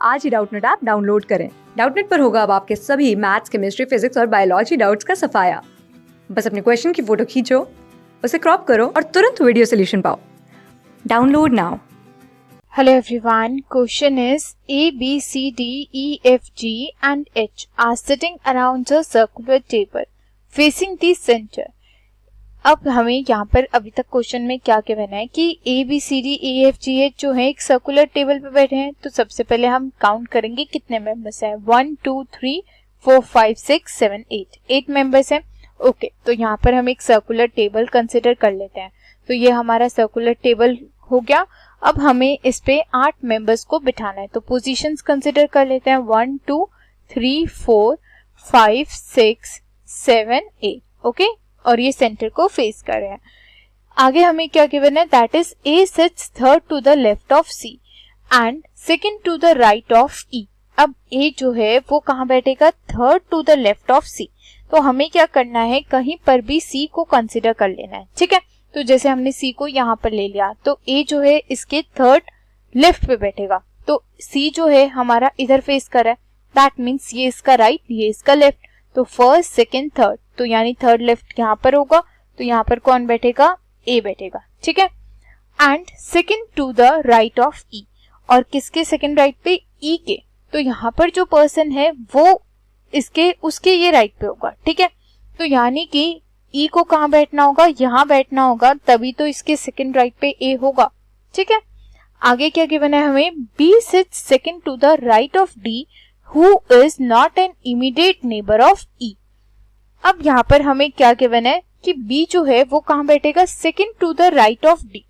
आज ही Doubtnut app download करें। Doubtnut पर होगा अब आपके सभी मैथ्स, केमिस्ट्री, फिजिक्स और बायोलॉजी डाउट्स का सफाया। बस अपने क्वेश्चन की फोटो खींचो, उसे क्रॉप करो और तुरंत वीडियो सॉल्यूशन पाओ। Download now. Hello everyone, question is A, B, C, D, E, F, G and H are sitting around a circular table facing the center. अब हमें यहाँ पर अभी तक क्वेश्चन में क्या कहना है कि A, B, C, D, E, F, G, H जो है एक सर्कुलर टेबल पे बैठे हैं। तो सबसे पहले हम काउंट करेंगे कितने मेंबर्स हैं। 1, 2, 3, 4, 5, 6, 7, 8 मेंबर्स हैं। ओके, तो यहाँ पर हम एक सर्कुलर टेबल कंसिडर कर लेते हैं। तो ये हमारा सर्कुलर टेबल हो गया। अब हमें इस पे 8 मेंबर्स को बिठाना है। तो पोजीशंस कंसिडर कर लेते हैं। 1, 2, 3, 4, 5, 6, 7, 8। ओके, और ये सेंटर को फेस कर रहे हैं। आगे हमें क्या गिवन है, that is A sits third to the left of C and second to the right of E. अब ए जो है वो कहाँ बैठेगा, third to the left of C. तो हमें क्या करना है, कहीं पर भी सी को कंसिडर कर लेना है। ठीक है, तो जैसे हमने सी को यहाँ पर ले लिया तो ए जो है इसके थर्ड लेफ्ट पे बैठेगा। तो सी जो है हमारा इधर फेस कर रहा है, दैट मीन्स ये इसका राइट, ये इसका लेफ्ट। तो फर्स्ट, सेकंड, थर्ड, तो यानी थर्ड लेफ्ट यहाँ पर होगा। तो यहाँ पर कौन बैठेगा, ए बैठेगा। ठीक है, and second to the right of E, और किसके सेकंड राइट पे, ई के। तो यहाँ पर जो पर्सन है वो इसके उसके ये राइट पे होगा। ठीक है, तो यानी कि ई को कहाँ बैठना होगा, यहाँ बैठना होगा, तभी तो इसके सेकंड राइट पे ए होगा। ठीक है, आगे क्या गिवन है हमें, B sits second to the right of D who is not an immediate neighbour of E. अब यहाँ पर हमें क्या गिवन है कि बी जो है वो कहाँ बैठेगा, second to the right of D.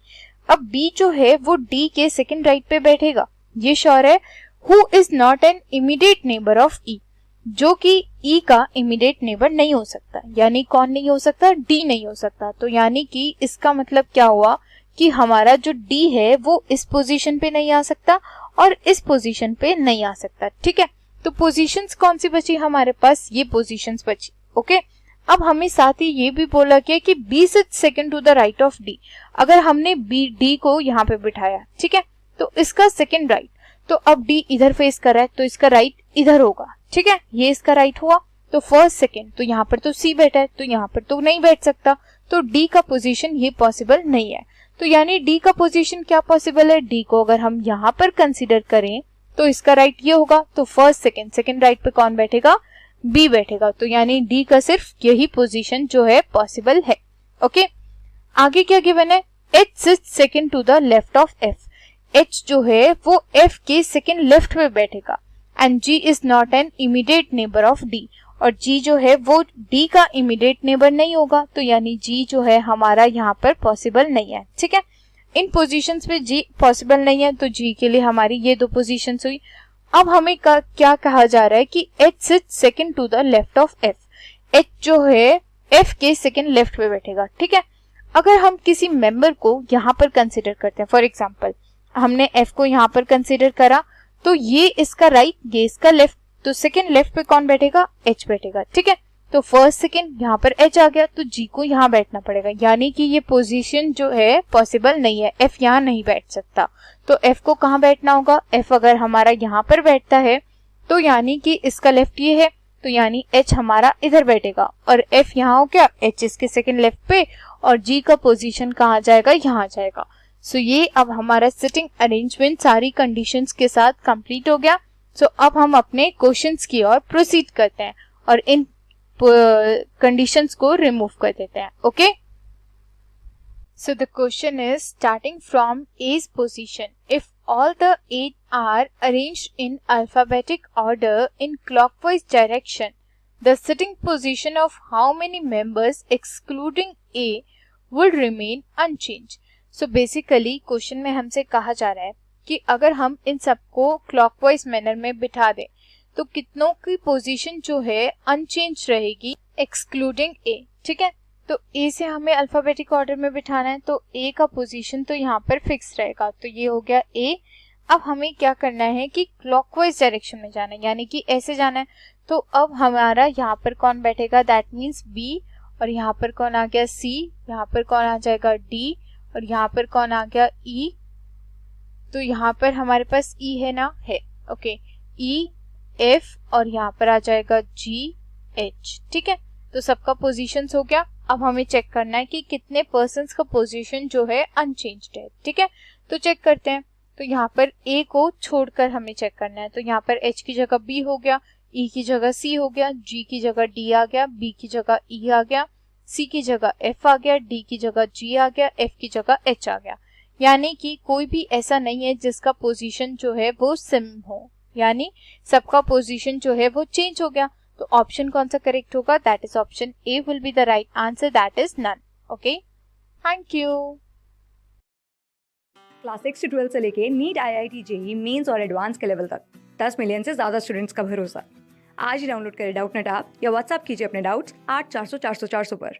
अब बी जो है वो डी के सेकंड राइट पे बैठेगा, ये श्योर है। Who is not an immediate neighbour of E, जो कि ई का इमीडिएट नेबर नहीं हो सकता। यानी कौन नहीं हो सकता, डी नहीं हो सकता। तो यानी कि इसका मतलब क्या हुआ कि हमारा जो डी है वो इस पोजीशन पे नहीं आ सकता और इस पोजीशन पे नहीं आ सकता। ठीक है, तो पोजीशंस कौन सी बची हमारे पास, ये पोजीशंस बची। ओके, अब हमें साथ ही ये भी बोला गया कि B sits second to the right of D. अगर हमने बी डी को यहाँ पे बिठाया, ठीक है, तो इसका सेकंड राइट, तो अब डी इधर फेस कर रहा है तो इसका राइट इधर होगा। ठीक है, ये इसका राइट हुआ। तो फर्स्ट, सेकंड, तो यहाँ पर तो सी बैठा है, तो यहाँ पर तो नहीं बैठ सकता। तो डी का पोजीशन ये पॉसिबल नहीं है। तो यानी डी का पोजीशन क्या पॉसिबल है, डी को अगर हम यहाँ पर कंसिडर करें तो इसका राइट ये होगा। तो फर्स्ट, सेकंड, सेकंड राइट पे कौन बैठेगा, बी बैठेगा। तो यानी डी का सिर्फ यही पोजीशन जो है पॉसिबल है। ओके, आगे क्या गिवन है, H sits second to the left of F. H जो है वो एफ के सेकंड लेफ्ट पे बैठेगा and G is not an immediate neighbour of D, और जी जो है वो डी का इमीडिएट नेबर नहीं होगा। तो यानी जी जो है हमारा यहाँ पर पॉसिबल नहीं है। ठीक है, इन पोजीशंस पे जी पॉसिबल नहीं है, तो जी के लिए हमारी ये दो पोजीशंस हुई। अब हमें क्या कहा जा रहा है कि H sits second to the left of F. H जो है एफ के सेकंड लेफ्ट पे बैठेगा। ठीक है, अगर हम किसी मेंबर को यहाँ पर कंसिडर करते हैं, फॉर एग्जांपल हमने एफ को यहाँ पर कंसिडर करा, तो ये इसका राइट, ये इसका लेफ्ट, तो सेकंड लेफ्ट पे कौन बैठेगा, एच बैठेगा। ठीक है, तो फर्स्ट, सेकंड, यहाँ पर एच आ गया तो जी को यहाँ बैठना पड़ेगा। यानी कि ये पोजीशन जो है पॉसिबल नहीं है, एफ यहाँ नहीं बैठ सकता। तो एफ को कहाँ बैठना होगा, एफ अगर हमारा यहाँ पर बैठता है तो यानी कि इसका लेफ्ट ये है, तो यानी एच हमारा इधर बैठेगा और एफ यहाँ हो गया, एच इसके सेकंड लेफ्ट पे, और जी का पोजीशन कहाँ जाएगा, यहाँ जाएगा। सो ये अब हमारा सिटिंग अरेंजमेंट सारी कंडीशंस के साथ कंप्लीट हो गया। सो अब हम अपने क्वेश्चंस की ओर प्रोसीड करते हैं और इन कंडीशंस को रिमूव कर देते हैं। Okay, so the question is starting from edge position, if all the 8 are arranged in alphabetic order in clockwise direction, the sitting position of how many members excluding A would remain unchanged? So basically question में हमसे कहा जा रहा है कि अगर हम इन सबको क्लॉकवाइज मैनर में बिठा दें तो कितनों की पोजीशन जो है अनचेंज रहेगी एक्सक्लूडिंग ए। ठीक है, तो ए से हमें अल्फाबेटिक ऑर्डर में बिठाना है, तो ए का पोजीशन तो यहाँ पर फिक्स रहेगा। तो ये हो गया ए। अब हमें क्या करना है कि क्लॉकवाइज डायरेक्शन में जाना है, यानी कि ऐसे जाना है। तो अब हमारा यहाँ पर कौन बैठेगा, दैट मीन्स बी, और यहाँ पर कौन आ गया, सी, यहाँ पर कौन आ जाएगा, डी, और यहाँ पर कौन आ गया, ई। तो यहाँ पर हमारे पास ई है ना, है। ओके, ई एफ और यहाँ पर आ जाएगा जी एच, ठीक है। तो सबका पोजीशंस हो गया। अब हमें चेक करना है कि कितने पर्सन्स का पोजीशन जो है अनचेंज्ड है, ठीक है। तो चेक करते हैं। तो यहाँ पर ए को छोड़कर हमें चेक करना है। तो यहाँ पर एच की जगह बी हो गया, ई की जगह सी हो गया, जी की जगह डी आ गया, बी की जगह ई आ गया, सी की जगह एफ आ गया, डी की जगह जी आ गया, एफ की जगह एच आ गया। यानी कि कोई भी ऐसा नहीं है जिसका पोजीशन जो है वो सेम हो, यानी सबका पोजीशन जो है वो चेंज हो गया। तो ऑप्शन कौन सा करेक्ट होगा? That is option A will be the right answer, that is none. Okay, thank you. Class 6 से 12 से लेके नीट, IIT, JEE मेंस और एडवांस के लेवल तक 10 मिलियन से ज़्यादा स्टूडेंट्स का भरोसा। आज ही डाउनलोड करें डाउटनेट ऐप या व्हाट्सएप कीजिए अपने डाउट्स 8400 400 400 पर।